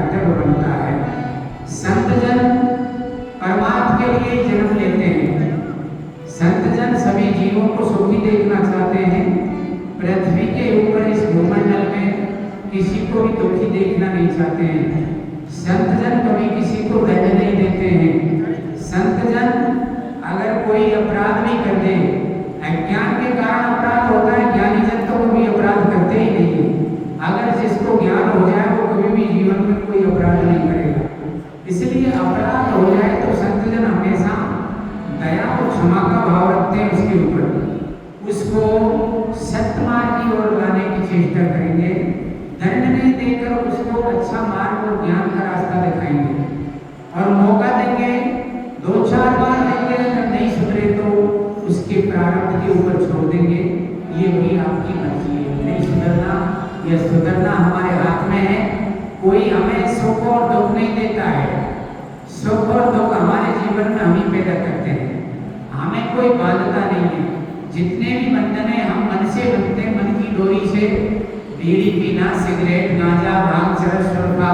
कर्तव्य बनता है। संत जन परमात्मा के लिए जन्म लेते हैं। संत जन सभी जीवों को सुखी देखना चाहते हैं। पृथ्वी के ऊपर इस भूमंडल में किसी को भी दुखी देखना नहीं चाहते हैं। संत जन कभी किसी को दंड नहीं देते हैं। संत जन अगर कोई अपराध भी कर दे, अज्ञान के कारण अपराध होता है, ज्ञानी जन तो कभी अपराध करते ही नहीं है। अगर जिसको ज्ञान हो जाए वो कभी भी जीवन में कोई अपराध नहीं करेगा। इसलिए अपराध हो जाए तो संत जन हमेशा दया और क्षमा का भाव रखते हैं उसके ऊपर, उसको सत्य मार्ग की ओर लाने की चेष्टा करेंगे। दंड नहीं देकर उसको अच्छा मार्ग और ज्ञान का रास्ता दिखाएंगे और मौका देंगे, 2-4 बार देंगे। अगर नहीं सुधरे तो उसके प्रारब्ध के ऊपर छोड़ देंगे। ये भी आपकी मर्जी है, नहीं सुधरना या सुधरना हमारे हाथ में है। कोई हमें सुख और दुख नहीं देता है। सुख और दुख हमारे जीवन में हम ही पैदा करते हैं, हमें कोई बाध्यता नहीं है। जितने भी बंधन है हम मन से बंधते हैं, मन की डोरी से। बीड़ी पीना, सिगरेट, गांजा, भांग, चरस, सुरखा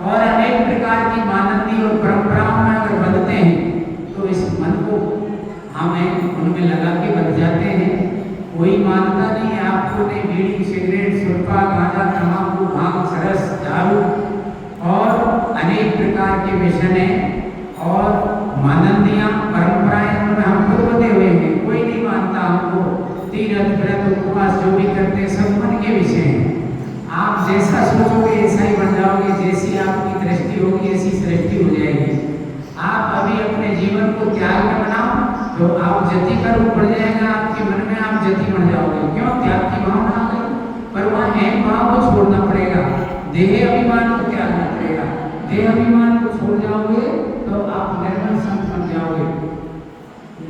और अनेक प्रकार की मानंदी और परंपराओं में अगर बंधते हैं तो इस मन को हमें उनमें लगा के बंध जाते हैं। कोई मानता नहीं है आपको, नहीं बीड़ी, सिगरेट, सुरखा, गांजा, तंबाकू, भांग, चरस, दारू और अनेक प्रकार के व्यसन हैं और मानंदियां, परंपराएं, उनमें हम खुद बंधे हुए हैं। कोई नहीं मानता हमको। तीरथ, व्रत, उपवास जो भी करते हैं सब मन के विषय हैं। आप जैसा सोचोगे ऐसा ही बन जाओगे, जैसी आपकी दृष्टि होगी ऐसी सृष्टि हो जाएगी। आप अभी अपने जीवन को त्याग में बनाओ तो आप जति का रूप बढ़ जाएगा आपके मन में, आप जति बन जाओगे। क्यों? त्याग की भावना आ गई। पर वहाँ अहम भाव को छोड़ना पड़ेगा, देह अभिमान को त्यागना पड़ेगा। देह अभिमान को छोड़ जाओगे तो आप निर्मल संत बन जाओगे।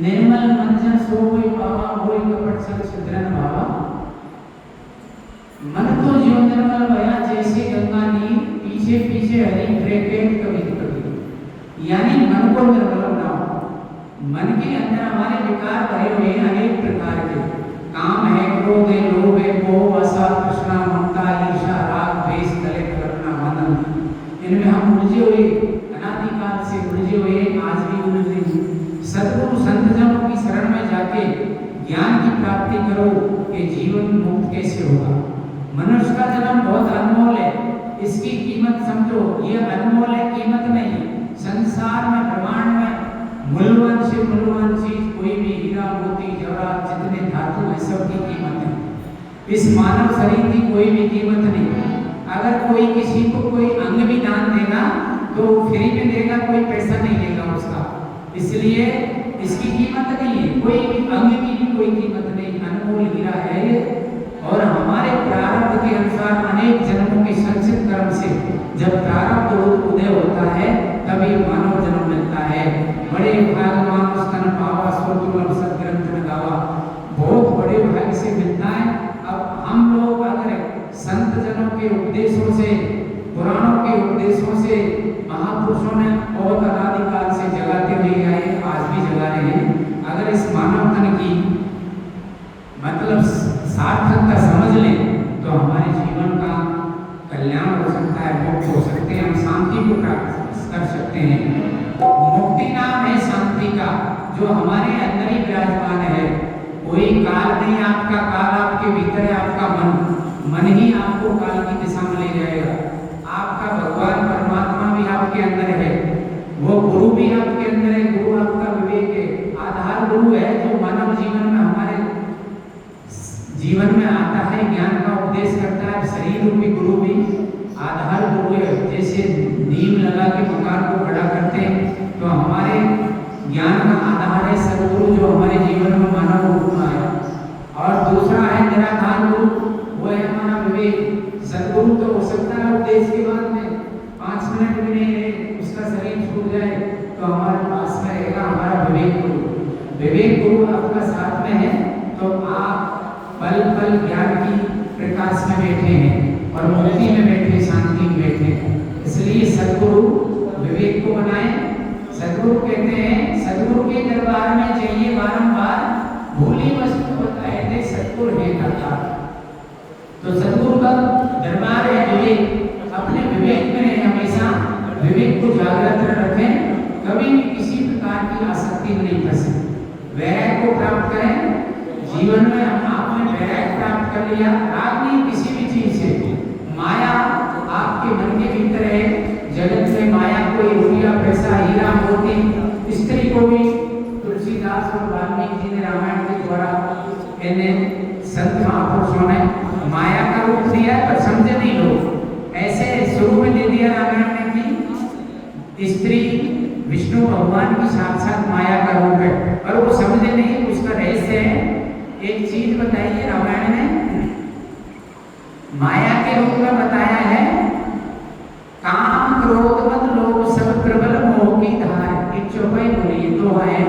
निर्मल मन जन सो कोई पावा, होई कपट सब सुधरन भावा। मन तो ज्यों निर्मल भया जैसे गंगा नीर, पीछे पीछे हरि प्रेम कभी कभी। यानी मन को निर्मल बनाओ। मन के अंदर हमारे विकार भरे हुए हैं अनेक प्रकार के। काम है, क्रोध है, लोभ है, मोह, आशा, तृष्णा, ममता, ईर्ष्या, राग, द्वेष, कलह, करुणा, आनंद। इनमें हम उलझे हुए, अनादिकाल से उलझे हुए, आज भी उलझे हुए। सद्गुरु संतजनों की शरण में जाके ज्ञान की प्राप्ति करो कि जीवन मुक्त कैसे होगा। मनुष्य का जन्म बहुत अनमोल है, इसकी कीमत समझो। ये अनमोल है, कीमत नहीं। संसार में, ब्रह्मांड में मूल्यवान से मूल्यवान चीज कोई भी हीरा, मोती, जवाहरात, जितने धातु है सबकी कीमत है। इस मानव शरीर की कोई भी कीमत नहीं। अगर कोई किसी को कोई अंग भी दान देगा तो फ्री में देगा, कोई पैसा नहीं लेगा उसका। इसलिए इसकी कीमत नहीं है, कोई भी अंग की भी कोई कीमत नहीं। अनमोल हीरा है ये। और हमारे प्रारब्ध के अनुसार अनेक जन्मों के संचित कर्म से जब प्रारब्ध उदय होता है तभी मानव जन्म मिलता है। बड़े भाग मानुष तन पावा, सो दुर्लभ सद्ग्रंथ न गावा। बहुत बड़े भाग से मिलता है। अब हम लोग अगर संत जनों के उपदेशों से, पुराणों के उपदेशों से, महापुरुषों ने बहुत अनादिकाल से जगाते हुए आए, आज भी जगा रहे हैं। अगर इस मानव तन की मतलब सार्थकता समझ लें तो हमारे जीवन का कल्याण हो सकता है, मुक्त हो सकते हैं, हम शांति को प्राप्त कर सकते हैं। मुक्ति नाम है शांति का, जो हमारे अंदर ही विराजमान है। कोई काल नहीं आपका, काल आपके भीतर है। आपका मन ही आपको काल की दिशा में ले जाएगा। आपका भगवान परमात्मा भी आपके अंदर है, वो गुरु भी आपके अंदर है। गुरु आपका विवेक है, आधार गुरु है जो मानव जीवन में, हमारे जीवन में आता है, ज्ञान का उपदेश करता है। शरीर रूपी गुरु भी आधार गुरु है। जैसे नींव लगा के मकान को खड़ा करते हैं तो हमारे ज्ञान का आधार है सदगुरु, जो हमारे जीवन में मानव रूप में आया। और दूसरा है निराधार गुरु, वो है हमारा विवेक। सदगुरु तो हो सकता है उपदेश के बाद में 5 मिनट भी नहीं रहे, उसका शरीर छूट जाए तो हमारे पास में रहेगा हमारा विवेक गुरु। विवेक गुरु आपका साथ में है तो आप पल पल ज्ञान की प्रकाश में बैठे हैं और मुक्ति में बैठे, शांति में बैठे। इसलिए सदगुरु विवेक को बनाए। सदगुरु कहते हैं, सदगुरु के दरबार में जाइए बारंबार, भूली वस्तु बताए दे सदगुरु है दाता। तो सदगुरु का दरबार है विवेक। अपने विवेक में रहे हमेशा। आसक्ति में नहीं फंसे। वैराग्य को प्राप्त करें। जीवन में आपने वैराग्य प्राप्त कर लिया, राग नहीं किसी भी चीज से। माया आपके मन के भीतर है। जगत में माया कोई रुपया पैसा हीरा मोती, स्त्री को भी तुलसीदास और वाल्मीकि जी ने रामायण के द्वारा इन्हें संत महापुरुषों ने माया का रूप दिया, पर समझे नहीं लोग। ऐसे शुरू में दे दिया रामायण में कि स्त्री विष्णु भगवान की साक्षात माया का रूप है, और वो समझे नहीं उसका रहस्य है। एक चीज बताइए रामायण ने माया के रूप में बताया है, काम क्रोध मद लोभ सब प्रबल मोह की धार। एक चौपाई बोलिए दो है,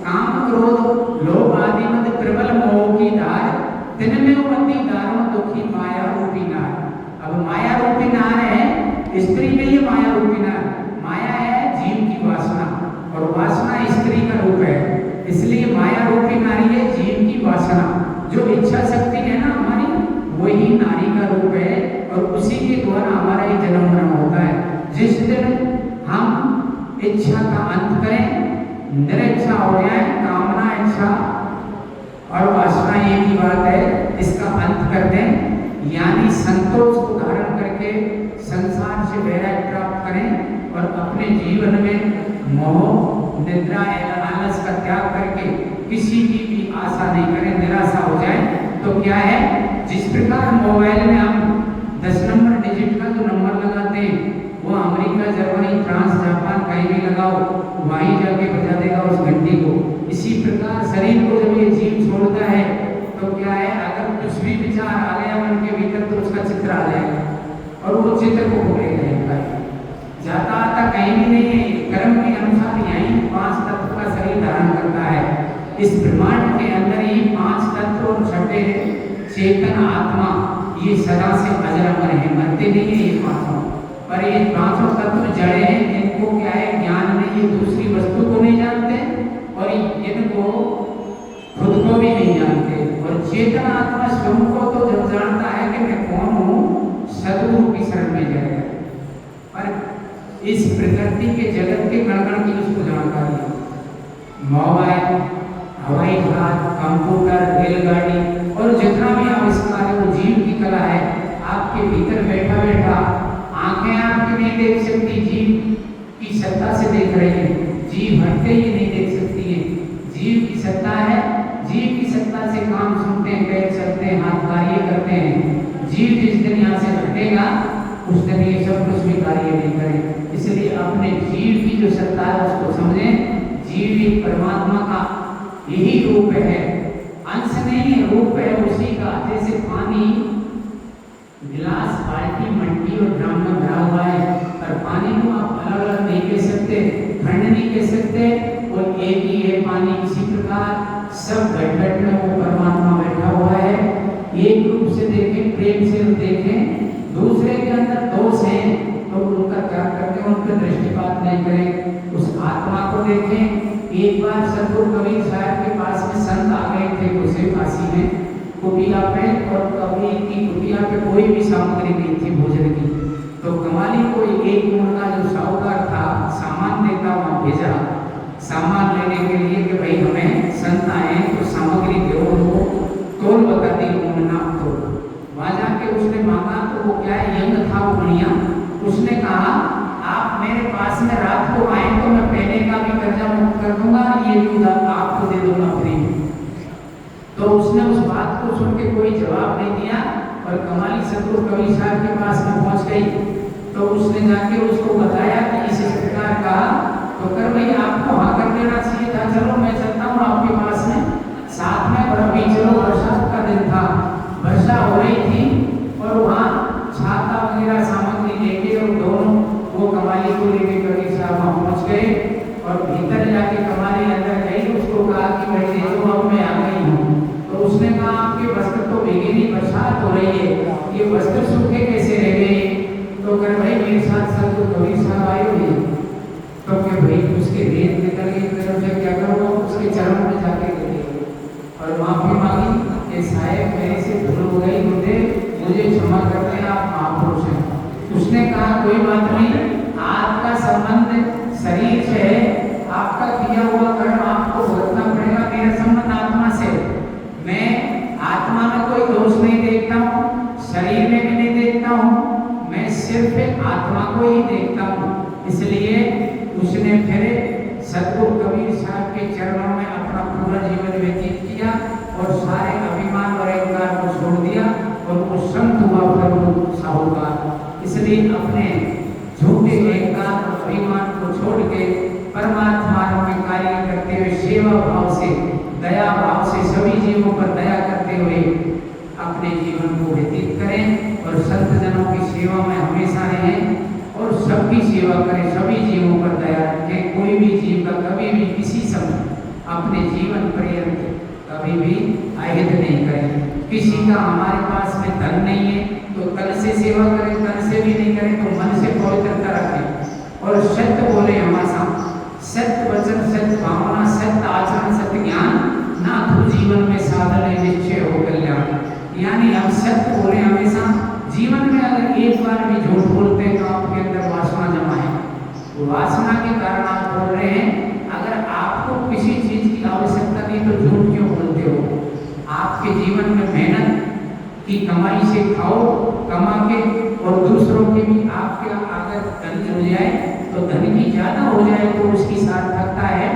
काम क्रोध लोभ आदि मद प्रबल मोह की धार, दिन में उपति दारुण दुखी माया रूपी नार। अब माया रूपी नार है, स्त्री में ये माया रूपी नार। माया है जीव की वासना, और वासना स्त्री का रूप है, इसलिए माया रूपी नारी है जीव की वासना। जो इच्छा शक्ति है ना हमारी, वही नारी का रूप है, और उसी के द्वारा हमारा ये जन्म मरण होता है। जिस दिन हम इच्छा का अंत करें, निरइच्छा हो जाए, कामना इच्छा और वासना एक ही बात है, इसका अंत कर दें, यानी संतोष को धारण करके संसार से वैराग्य प्राप्त करें, और अपने जीवन में मोह निद्रा आलस का त्याग करके किसी की भी आशा नहीं करें, निराशा हो जाए तो क्या है। जिस प्रकार मोबाइल में हम 10 नंबर डिजिट का जो नंबर लगाते हैं, वो अमेरिका जर्मनी फ्रांस जापान कहीं भी लगाओ, वहीं जाके बजा देगा उस घंटी को। इसी प्रकार शरीर को जब ये जीव छोड़ता है तो क्या है, अगर कुछ भी विचार आ गया मन के भीतर तो उसका चित्र आ जाएगा, और वो चित्र को भूलेगा। जाता आता कहीं भी नहीं है, कर्म के अनुसार यही 5 तत्व का शरीर धारण करता है। इस ब्रह्मांड के अंदर ही 5 तत्व और छठे चेतन आत्मा, ये सदा से अजर अमर है, मरते नहीं है ये पांचों। पर ये पांचों तत्व जड़े हैं, इनको क्या है ज्ञान नहीं, ये दूसरी वस्तु को नहीं जानते, और इनको खुद को भी नहीं जानते। और चेतन आत्मा स्वयं को तो जब जानता है कि मैं कौन हूँ, सदगुरु की शरण में जाएगा। पर इस प्रकृति के जगत के कण-कण की उसको जानकारी है। मोबाइल, हवाई जहाज, कंप्यूटर, रेलगाड़ी और जितना भी आविष्कार है वो जीव की कला है। आपके भीतर बैठा बैठा आंखें आपकी नहीं देख सकती, जीव की सत्ता से देख रही है। जीव हटते ही नहीं देख सकती है, जीव की सत्ता है। जीव की सत्ता से काम सुनते हैं, पैर चलते हैं, हाथ कार्य करते हैं। जीव जिस दिन यहाँ से हटेगा उस दिन ये सब कुछ भी कार्य नहीं करें। इसलिए अपने जीव की जो सत्ता है उसको समझें। जीव एक परमात्मा का यही रूप है, अंश नहीं है, रूप है उसी का। जैसे पानी गिलास, बाल्टी, मट्टी और ड्रम में भरा हुआ है, पर पानी को आप अलग अलग नहीं कह सकते, खंड नहीं कह सकते, और एक ही है पानी। इसी प्रकार सब घट-घट में वो परमात्मा बैठा हुआ है। एक रूप से देखें, प्रेम से देखें। दूसरे के अंदर दोष है तो उनका त्याग करके उन पर दृष्टिपात नहीं करें, उस आत्मा को देखें। एक बार सतगुरु कबीर साहब के पास में संत आ गए थे उसे काशी में कुटिया पे, और कबीर की कुटिया पे कोई भी सामग्री नहीं थी भोजन की। तो कमाली को एक मुर्गा जो साहूकार था सामान देता वहाँ भेजा, सामान लेने के लिए कि भाई हमें संत आए तो सामग्री दो, उनको तोल बता दी, उन्होंने नाप तोल। वहाँ जाके उसने मांगा तो वो क्या है, यंग था वो बढ़िया। उसने कहा आप मेरे पास में रात को आए तो मैं पहले का भी कर्जा मुक्त कर दूंगा, ये भी आपको दे दूंगा फ्री में। तो उसने उस बात को सुन के कोई जवाब नहीं दिया, और कमाली सतगुरु कबीर साहब के पास में पहुंच गई। तो उसने जाके उसको बताया कि इस प्रकार का, तो कर भाई आपको हाँ कर देना चाहिए था, चलो मैं चलता हूँ आपके पास में, साथ में और अभी चलो। वर्षा का दिन था, वर्षा हो रही थी, और वहाँ छाता वगैरह सामग्री लेके और दोनों वो कमाली को लेके कबीर साहब वहाँ पहुँच गए, और भीतर जाके कमाली अंदर गई। उसको कहा कि भाई देखो अब मैं आ गई हूँ। तो उसने कहा आपके वस्त्र तो भीगे नहीं, बरसात हो रही है, ये वस्त्र सूखे कैसे रह गए। तो कर भाई मेरे साथ साथ तो कबीर साहब आए हुए, तो क्या भाई उसके रेत निकल गई, फिर उसे क्या करो, उसके चरण में जाके गिरे और माफी मांगी कि साहेब मेरे से भूल हो गई, मुझे क्षमा कर दें, आप महापुरुष हैं। उसने कहा कोई बात नहीं, आपका संबंध शरीर से है, आपका किया हुआ कर्म आपको भुगतना पड़ेगा। मेरा संबंध आत्मा से, मैं आत्मा में कोई दोष नहीं देखता हूँ, शरीर में भी नहीं देखता हूँ, मैं सिर्फ आत्मा को ही देखता हूँ। इसलिए उसने फिर सदगुरु कबीर साहब के चरणों में अपना पूरा जीवन व्यतीत किया और सारे अभिमान और अहंकार को छोड़ दिया और वो संत हुआ प्रभु साहूकार। इसलिए अपने झूठे अहंकार और अभिमान को छोड़ के परमात्मा में कार्य करते हुए सेवा भाव से, दया भाव से सभी जीवों पर दया करते हुए अपने जीवन को व्यतीत करें और संत जनों की सेवा में हमेशा रहें और सबकी सेवा करें, सभी जीवों पर दया रखें। कोई भी जीव का कभी भी किसी समय अपने जीवन पर्यंत कभी भी अहित नहीं करें। किसी का हमारे पास में धन नहीं है तो तन से सेवा करें, तन से भी नहीं करें तो मन से पवित्रता रखें और सत्य बोले हमेशा, सत्य वचन, सत्य भावना, सत्य आचरण, सत्य ज्ञान, ना तो जीवन में साधन है निश्चय हो कल्याण। यानी हम सत्य बोले हमेशा। जीवन में अगर एक बार भी झूठ बोलते हैं तो आपके अंदर वासना जमा है, वासना के कारण आप बोल रहे हैं। अगर आपको किसी चीज की आवश्यकता नहीं तो झूठ क्यों बोलते हो? आपके जीवन में मेहनत की कमाई से खाओ, कमा के, और दूसरों के भी आपके अगर धन हो जाए तो धन की ज्यादा हो जाए तो उसकी सार्थकता है,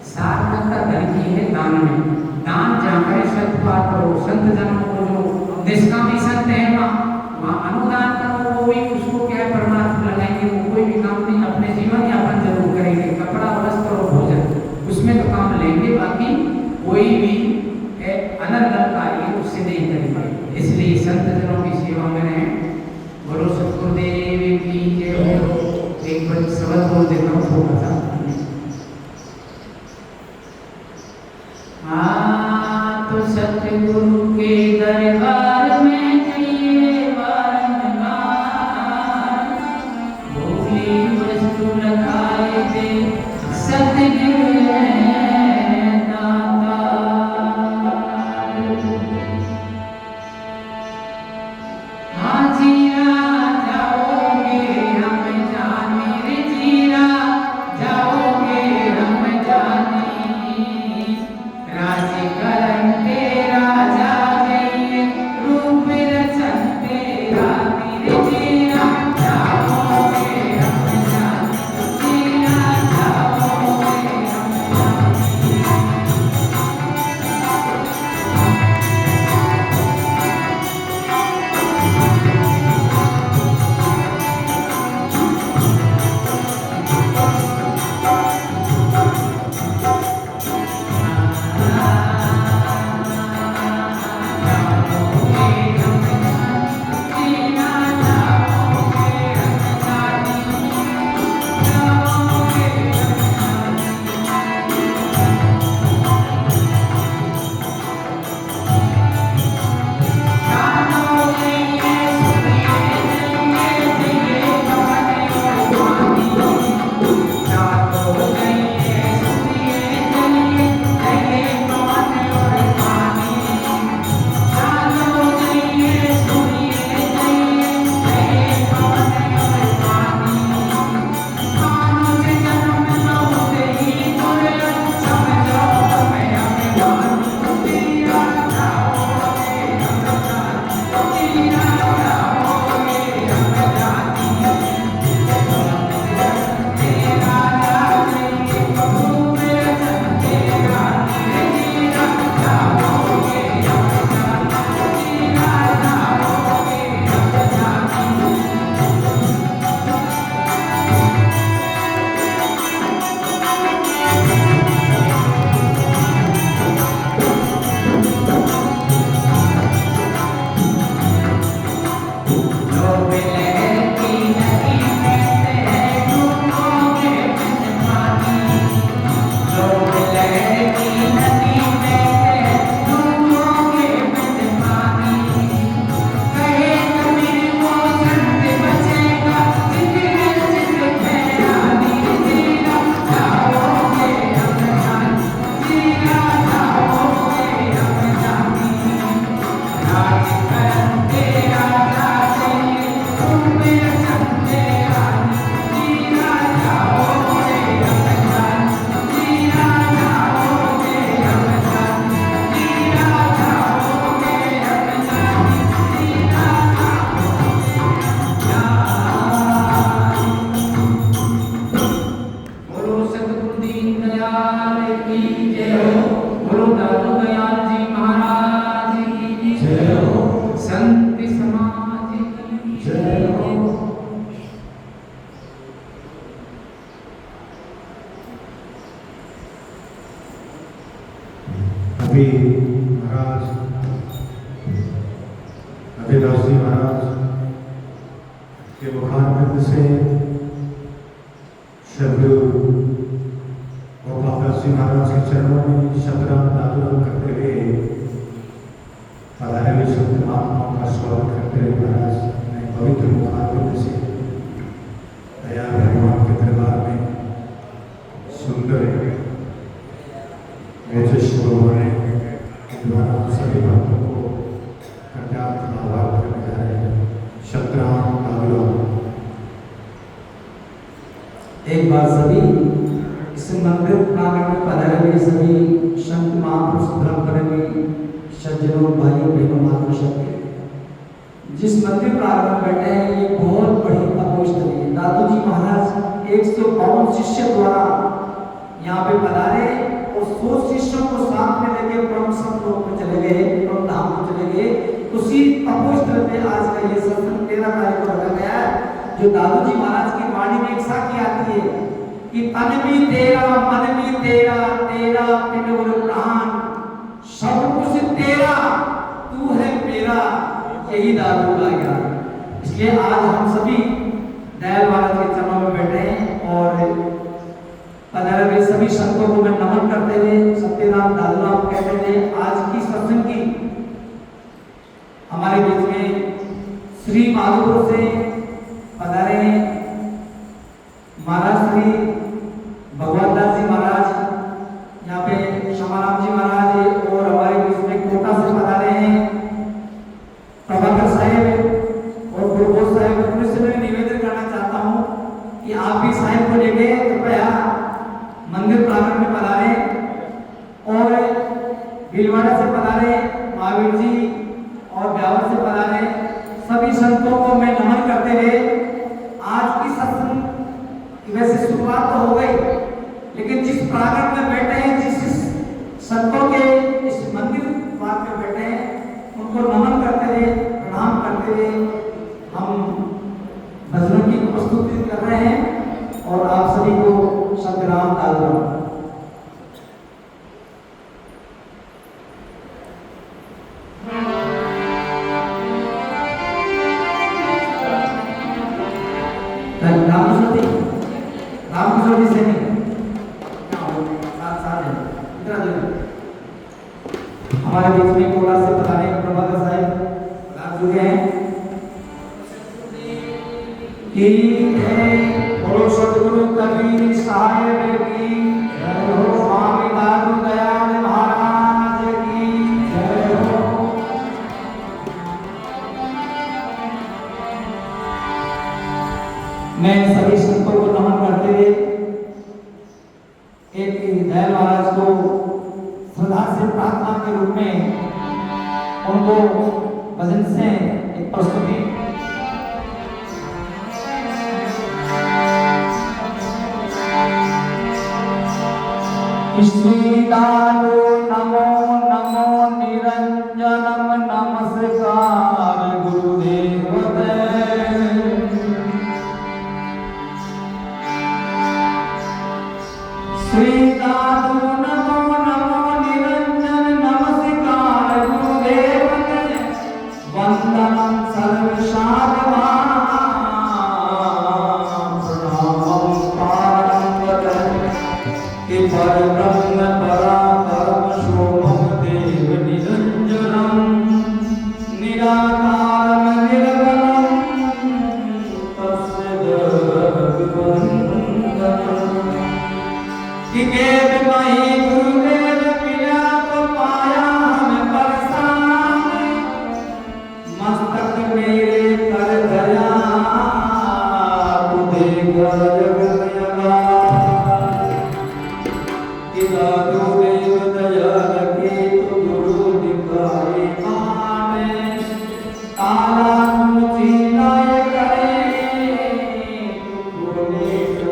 सार्थकता धन की है दान में। दान जहाँ करे सत्य बात करो, संत जनों को जो निष्कामी संत है वहाँ अनुदान करो, वो भी उसको क्या परमार्थ लगाएंगे, वो कोई भी काम नहीं, अपने जीवन यापन जरूर करेंगे, कपड़ा वस्त्र और भोजन उसमें तो काम लेंगे, बाकी कोई भी अनर्गल कार्य उससे नहीं करेंगे। इसलिए संत जनों की सेवा में रहें। बोलो सतगुरुदेव की जय। एक बार शब्द बोल देता हूँ थोड़ा सा। हाँ तो सतगुरु के दरबार में जाइए, बार में एक बार सभी इस मंदिर प्रांगण में पधारे हुए सभी संत महापुरुष धर्मप्रेमी सज्जनों भाई बहनों मातृशक्ति जिस मंदिर प्रांगण में बैठे हैं ये बहुत बड़ी तपोस्थली है। दादू जी महाराज 152 शिष्य द्वारा यहाँ पे पधारे और 100 शिष्यों को साथ में लेके परम संत लोक में चले गए, परम धाम में चले गए। उसी तपोस्थल पे आज का ये सत्संग 13 तारीख को रखा गया है। जो दादू जी महाराज की वाणी में एक साखी आती है कि तन भी तेरा मन भी तेरा तेरा पिन और प्राण सब कुछ तेरा तू है मेरा, यही दादू का ज्ञान। इसलिए आज हम सभी दयाल महाराज के चरणों में बैठे हैं और पधारे हुए सभी संतों को मैं नमन करते हुए सत्यनाम दादूराम कहते हुए आज की सत्संग की हमारे बीच में श्री माधोपुर से पधारे महाराज श्री भगवान दास जी महाराज, यहाँ पे श्यामाराम जी महाराज और हमारे बीच में कोटा से पधारे हैं प्रभाकर साहेब और गुरुबोध साहेब। उनसे मैं निवेदन करना चाहता हूँ कि आप भी साहेब को लेके कृपया मंदिर प्रांगण में पधारे और भीलवाड़ा से पधारे महावीर जी और ब्यावर से पधारे सभी संतों को मैं नमन करते हुए आज की सत्संग वैसे शुरुआत तो हो गई, लेकिन जिस प्रांगण में बैठे हैं, जिस संतों के इस मंदिर बाग में बैठे हैं, उनको नमन करते हुए प्रणाम करते हुए हम भजनों की प्रस्तुति कर रहे हैं और आप सभी को सत्यनाम दादूराम। रामकिशोर जी से नहीं साथ हमारे बीच में कोटा से पधारे प्रभाकर साहब राज जुड़े हैं कि बोलो सद्गुरु कबीर साहेब की जय हो, स्वामी दादू दयाल महाराज की जय हो। मैं सभी संतों को नमन करते हुए एक दयाल महाराज को श्रद्धा से प्रार्थना के रूप में उनको भजन से एक प्रस्तुति। श्री दादू नमो नमो निरंजनम नमस्कार गुरुदेव श्री दादू नमो नमो निरंजन नमस्कार गुरुदेव वंदनम सर्वसाधवान प्रणामं पारंगत के परब्रह्म परापरम सोमं देव निरंजनम निराकारं निर्मलं तस्य कि वेद माही गुरुदेव पिया तो पाया हमें बरसात मस्तक मेरे कर दया तू देगा जगत यगा कि दादू देव दया लगे तो गुरु दिखाए आने ताला मुझी लाए करे गुरुदेव भी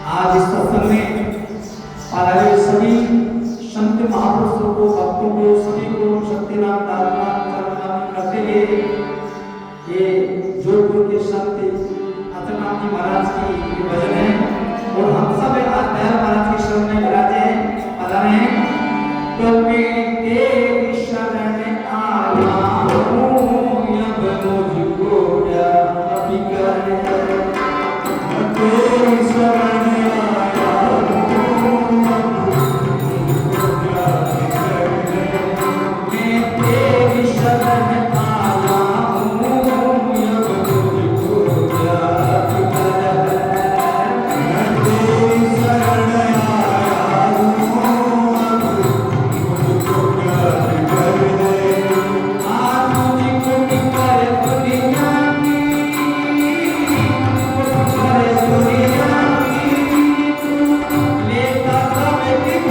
आज इस सत्संग में पधारे सभी संत महापुरुषों को, भक्तों को, सभी को सत्यनाम दादूराम करते हुए ये जोधपुर के संत अतनाम जी महाराज की भजन है और हम सब आज दयाल महाराज के शरण में विराजे हैं, पधारे हैं। तो